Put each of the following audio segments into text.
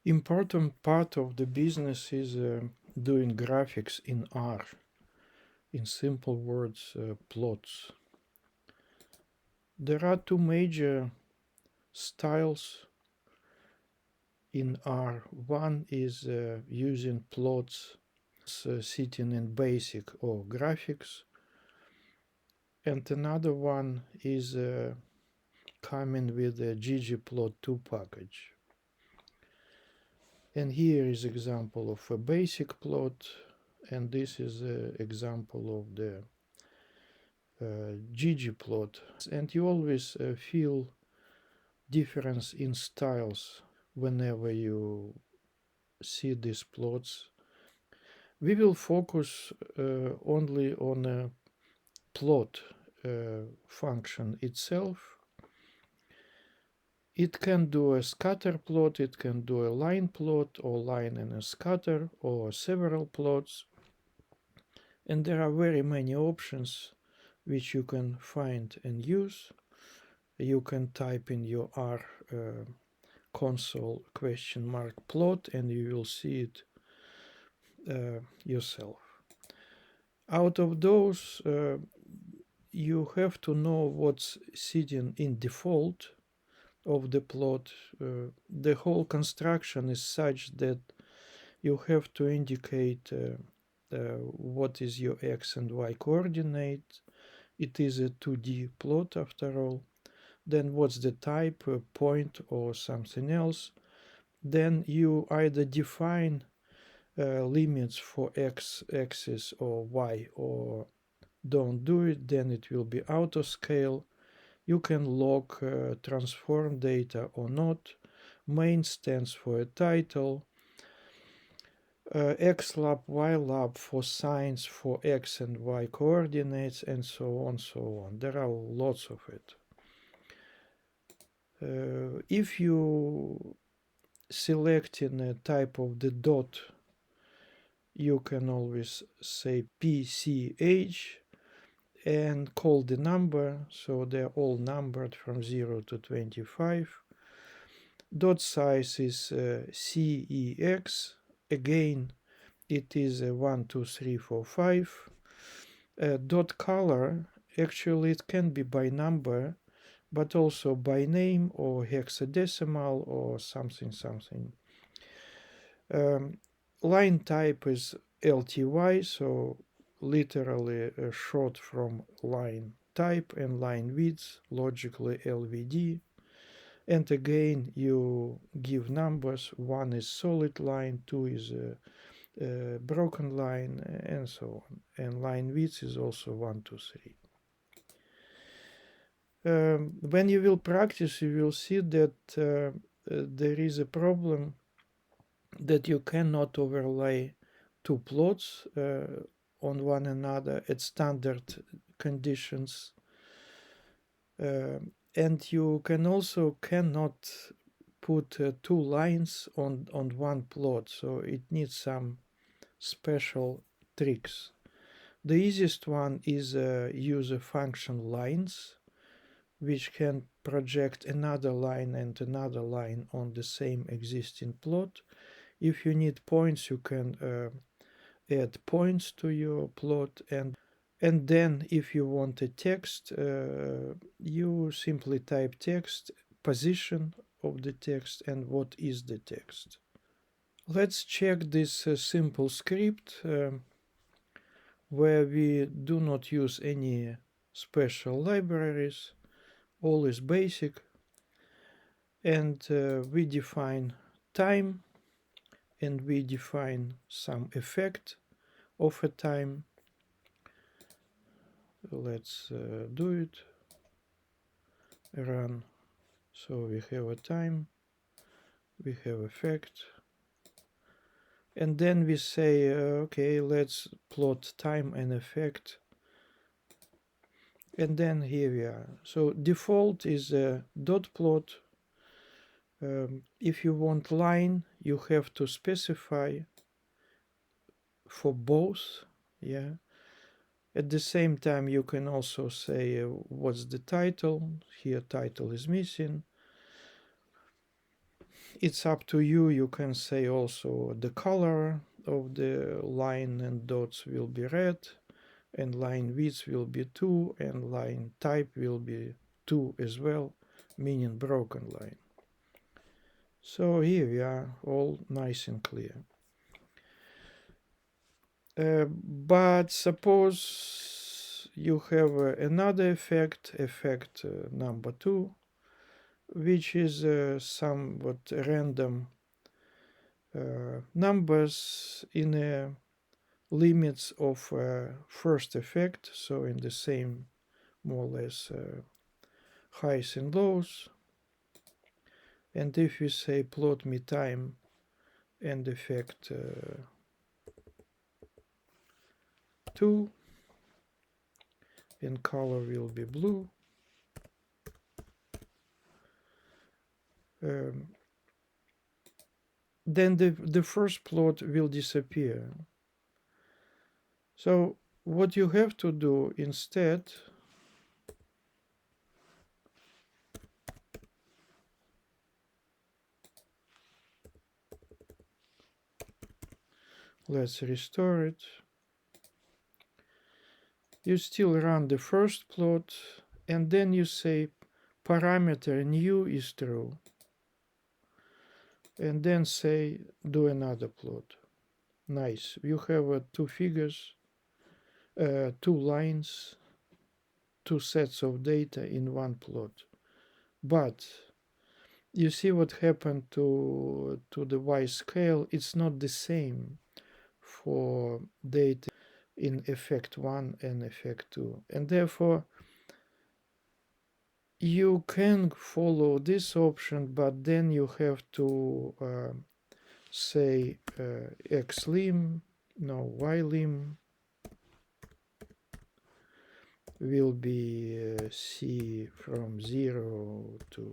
Important part of the business is doing graphics in R. In simple words, plots. There are two major styles in R. One is using plots sitting in basic or graphics, and another one is coming with a ggplot2 package. And here is example of a basic plot, and this is an example of the ggplot. And you always feel difference in styles whenever you see these plots. We will focus only on a plot function itself. It can do a scatter plot, it can do a line plot, or line and a scatter, or several plots. And there are very many options which you can find and use. You can type in your R console $plot and you will see it yourself. Out of those, you have to know what's sitting in default of the plot. The whole construction is such that you have to indicate what is your x and y coordinate. It is a 2D plot after all. Then what's the type, a point or something else. Then you either define limits for x-axis or y, or don't do it, then it will be auto scale. You can log transform data or not. Main stands for a title. xlab, ylab for signs for x and y coordinates, and so on, so on. There are lots of it. If you select in a type of the dot, you can always say pch and call the number, so they're all numbered from 0 to 25. Dot size is cex. Again, it is 1, 2, 3, 4, 5. Dot color, actually it can be by number, but also by name or hexadecimal or something. Line type is LTY, so literally short from line type, and line width logically LVD. And again, you give numbers. 1 is solid line, 2 is a broken line, and so on. And line width is also 1, 2, 3. When you will practice, you will see that there is a problem that you cannot overlay two plots on one another at standard conditions. And you can also cannot put two lines on one plot, so it needs some special tricks. The easiest one is use a function lines, which can project another line and another line on the same existing plot. If you need points, you can add points to your plot, and then if you want a text, you simply type text, position of the text, and what is the text. Let's check this simple script where we do not use any special libraries. All is basic, and we define time, and we define some effect of a time. Let's do it. Run. So we have a time, we have effect, and then we say okay, let's plot time and effect, and then here we are. So default is a dot plot. If you want line, you have to specify for both. Yeah. At the same time, you can also say what's the title. Here title is missing. it's up to you. You can say also the color of the line and dots will be red, and line width will be 2, and line type will be 2 as well, meaning broken line. So here we are, all nice and clear. But suppose you have another effect, number 2, which is somewhat random numbers in limits of first effect, so in the same more or less highs and lows. And if we say plot me time and effect 2, and color will be blue, then the first plot will disappear. So what you have to do instead, let's restore it. You still run the first plot, and then you say parameter new is true, and then say do another plot. Nice. You have 2 figures, 2 lines, 2 sets of data in one plot. But you see what happened to the Y scale. It's not the same for data in effect 1 and effect 2, and therefore you can follow this option, but then you have to say xlim, no, ylim will be c from 0 to,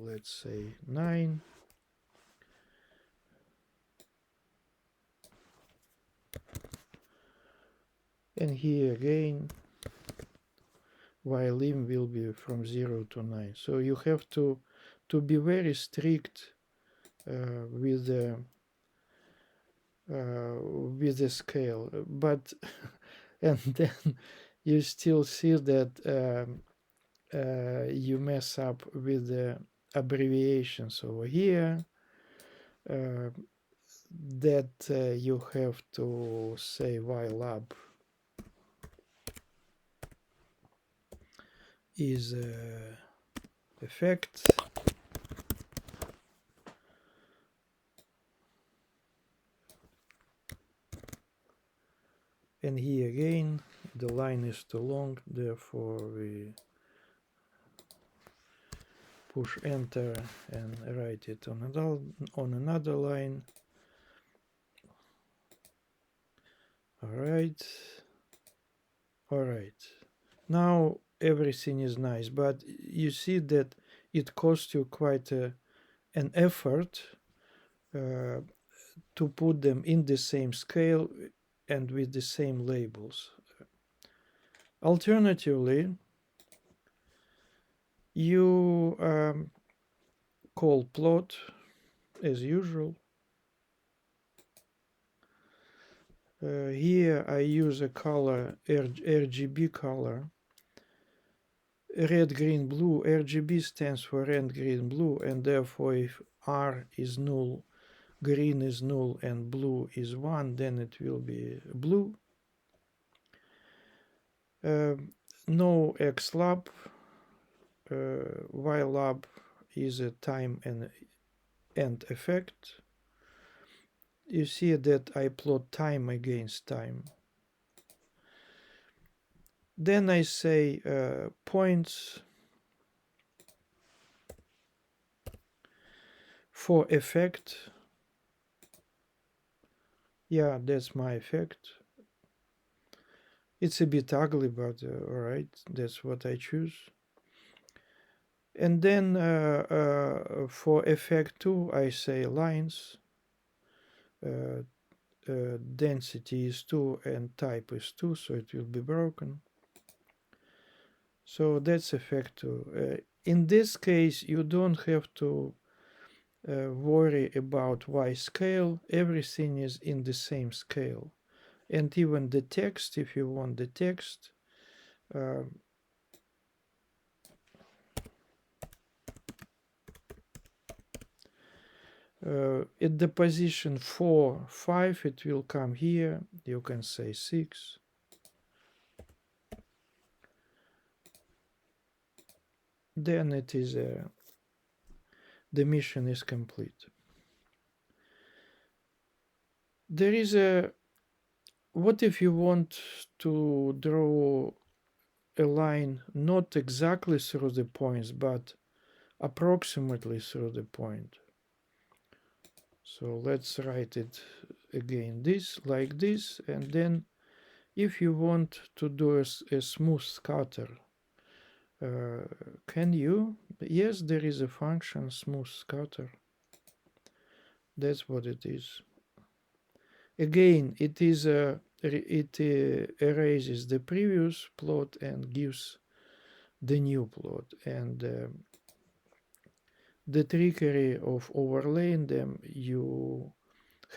let's say, 9. And here again ylim will be from 0 to 9. So you have to be very strict with the scale, but and then you still see that you mess up with the abbreviations over here, that you have to say ylab is effect, and here again the line is too long, therefore we push enter and write it on another line. Alright, now everything is nice, but you see that it costs you quite an effort to put them in the same scale and with the same labels. Alternatively, you call plot as usual. Here I use a color, RGB color, red, green, blue. RGB stands for red, green, blue, and therefore if R is null, green is null, and blue is 1, then it will be blue. No xlab. Ylab is a time and end effect. You see that I plot time against time. Then I say points for effect. Yeah, that's my effect. It's a bit ugly, but alright, that's what I choose. And then for effect 2 I say lines, density is 2 and type is 2, so it will be broken. So that's effect 2. In this case you don't have to worry about y scale. Everything is in the same scale. And even the text, if you want the text, at the position 4, 5, it will come here. You can say 6. Then it is the mission is complete. There is what if you want to draw a line not exactly through the points, but approximately through the point? So let's write it again, this, like this, and then if you want to do a smooth scatter, can you? Yes, there is a function smooth scatter. That's what it is. Again, it erases the previous plot and gives the new plot. And the trickery of overlaying them you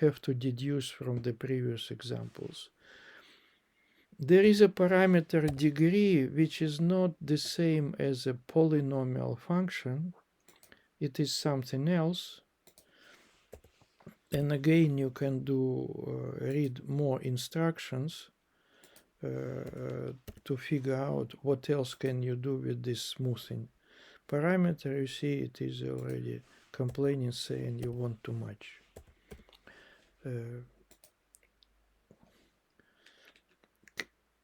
have to deduce from the previous examples. There is a parameter degree which is not the same as a polynomial function. It is something else. And again, you can read more instructions to figure out what else can you do with this smoothing parameter. You see, it is already complaining, saying you want too much.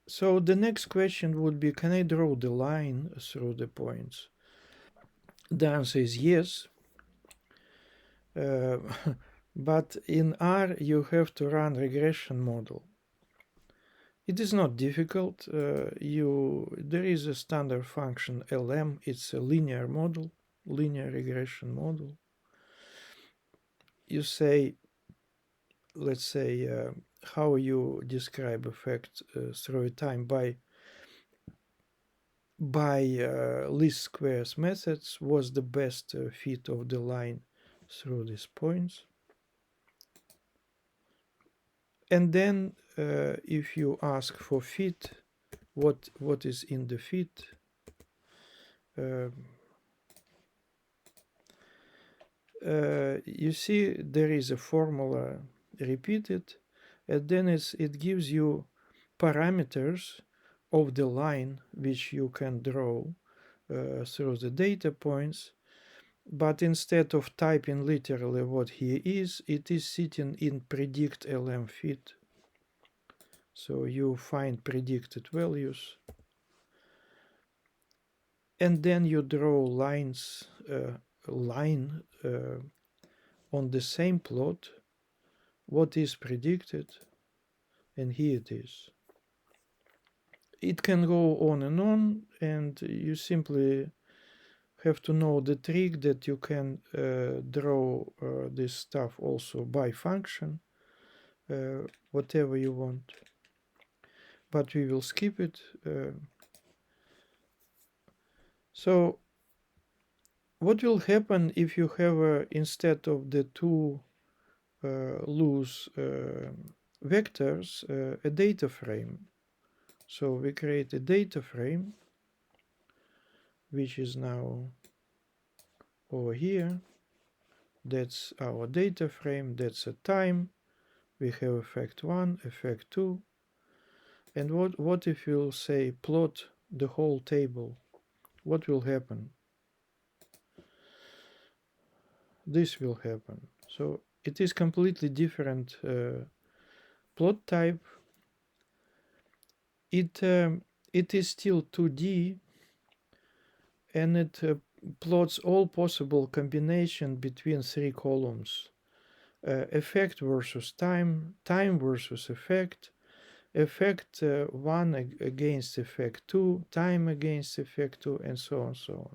So the next question would be, can I draw the line through the points? The answer is yes. But in R you have to run regression model. It is not difficult. There is a standard function LM. It's a linear model, linear regression model. You say, let's say, how you describe effect through time by least squares methods was the best fit of the line through these points. And then if you ask for fit, what is in the fit? You see there is a formula repeated, and then it gives you parameters of the line which you can draw through the data points, but instead of typing literally what he is, it is sitting in predict LM fit. So you find predicted values, and then you draw lines, line on the same plot, what is predicted, and here it is. It can go on, and you simply have to know the trick that you can draw this stuff also by function, whatever you want. But we will skip it. So what will happen if you have, instead of the two loose vectors, a data frame? So we create a data frame, which is now over here. That's our data frame. That's a time. We have effect 1, effect 2. And what if you'll say plot the whole table? What will happen? This will happen. So it is completely different plot type. It is still 2D, and it plots all possible combination between 3 columns. Effect versus time, time versus effect, effect 1 against effect 2, time against effect 2, and so on, so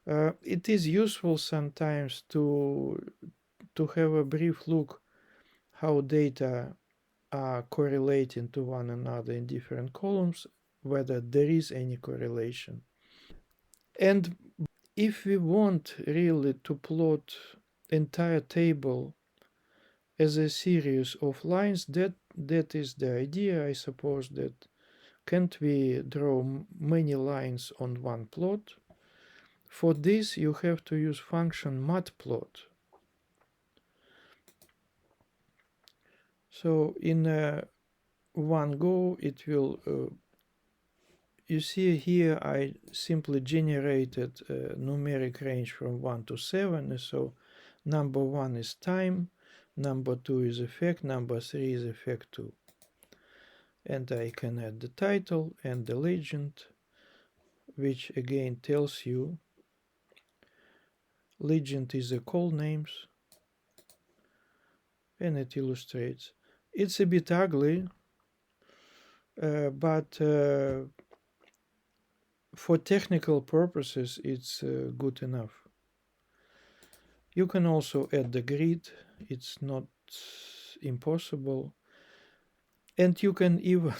on. It is useful sometimes to have a brief look how data are correlating to one another in different columns, whether there is any correlation. And if we want really to plot entire table as a series of lines. That is the idea. I suppose that can't we draw many lines on one plot? For this you have to use function matplot. So in one go it will you see here I simply generated a numeric range from 1 to 7. So number 1 is time, number 2 is effect, number 3 is effect 2. And I can add the title and the legend, which again tells you legend is a call names, and it illustrates. It's a bit ugly, but for technical purposes it's good enough. You can also add the grid, it's not impossible, and you can even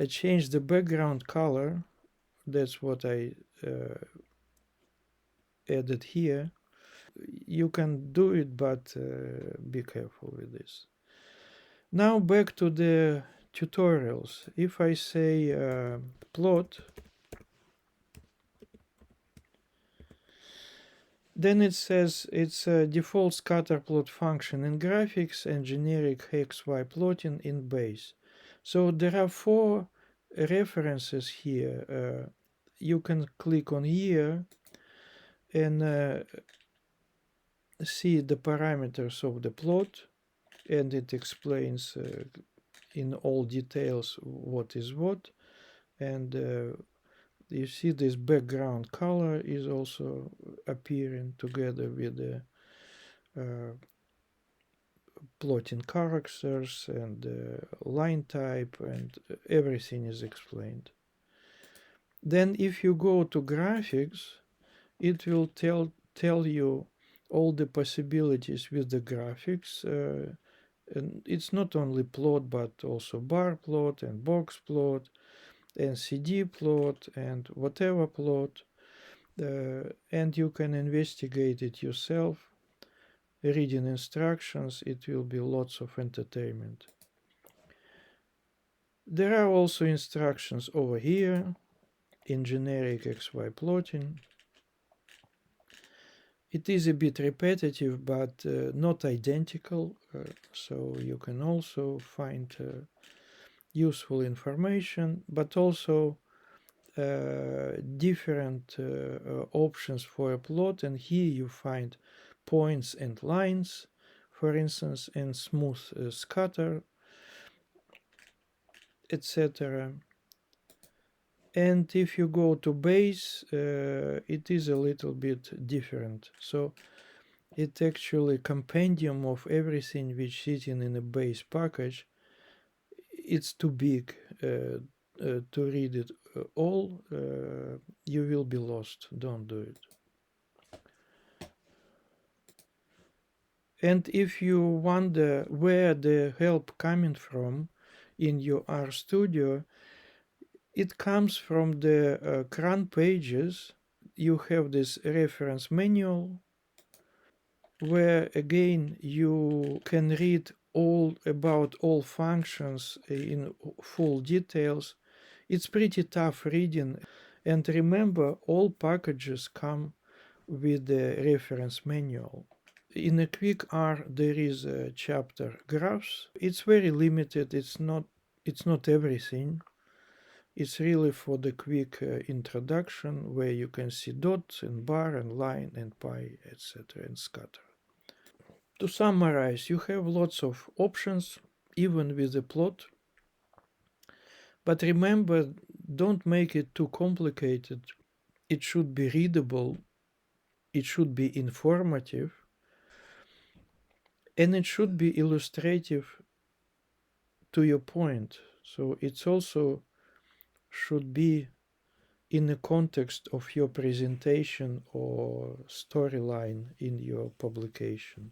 change the background color. That's what I added here. You can do it, but be careful with this. Now back to the tutorials. If I say plot, then it says it's a default scatter plot function in graphics and generic XY plotting in base. So there are 4 references here. You can click on here and see the parameters of the plot, and it explains in all details what is what. And you see this background color is also appearing together with the plotting characters and line type, and everything is explained. Then if you go to graphics, it will tell you all the possibilities with the graphics. And it's not only plot but also bar plot and box plot and CD plot and whatever plot, and you can investigate it yourself, reading instructions. It will be lots of entertainment. There are also instructions over here in generic XY plotting. It is a bit repetitive, but not identical, so you can also find useful information, but also different options for a plot. And here you find points and lines, for instance, and smooth scatter, etc. And if you go to base, it is a little bit different. So it's actually a compendium of everything which is in a base package. It's too big to read it all. You will be lost. Don't do it. And if you wonder where the help coming from in your RStudio, it comes from the CRAN pages. You have this reference manual where again you can read all about all functions in full details. It's pretty tough reading, and remember, all packages come with the reference manual. In a quick R there is a chapter graphs. It's very limited, it's not everything. It's really for the quick introduction where you can see dots and bar and line and pi, etc. and scatter. To summarize, you have lots of options even with the plot, but remember, don't make it too complicated. It should be readable, it should be informative, and it should be illustrative to your point. So it's also should be in the context of your presentation or storyline in your publication.